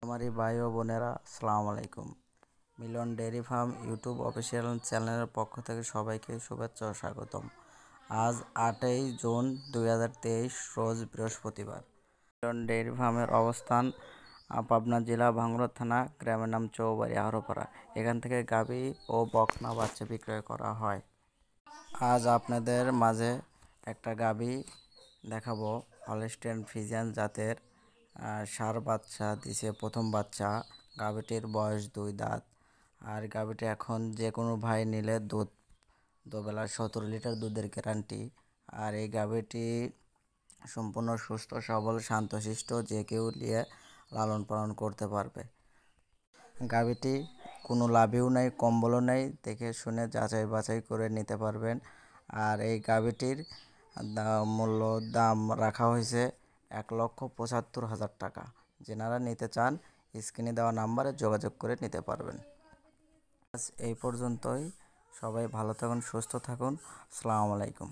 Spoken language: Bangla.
আমারই ভাই ও বোনেরা, আসসালামু আলাইকুম। মিলন ডেয়ারি ফার্ম ইউটিউব অফিসিয়াল চ্যানেলের পক্ষ থেকে সবাইকে শুভেচ্ছা ও স্বাগতম। আজ 8ই জুন 2023 রোজ বৃহস্পতিবার। মিলন ডেয়ারি ফার্মের অবস্থান পাবনা জেলা ভাঙ্গুড়া থানা, গ্রামের নাম চৌবাড়ি আহরপাড়া। এখান থেকে গাভী ও বকনা বাচ্চা বিক্রয় করা হয়। আজ আপনাদের মাঝে একটা গাভী দেখাবো, হলস্টেইন ফ্রিজিয়ান জাতের। ষাঁড় বাচ্চা দিছে, প্রথম বাচ্চা। গাভীটির বয়স 2 দাঁত। আর গাভীটি এখন যে কোনো ভাই নিলে দুবেলা 17 লিটার দুধের গ্যারান্টি। আর এই গাভীটি সম্পূর্ণ সুস্থ সবল শান্তশিষ্ট, যে কেউ নিয়ে লালন পালন করতে পারবে। গাভীটি কোনো লাভিও নেই, কম্বলও নেই, দেখে শুনে যাচাই বাছাই করে নিতে পারবেন। আর এই গাভীটির দাম রাখা হয়েছে 1,75,000 টাকা। যেনারা নিতে চান স্ক্রিনে দেওয়া নাম্বারে যোগাযোগ করে নিতে পারবেন। আজ এই পর্যন্তই। সবাই ভালো থাকুন, সুস্থ থাকুন। আসসালামু আলাইকুম।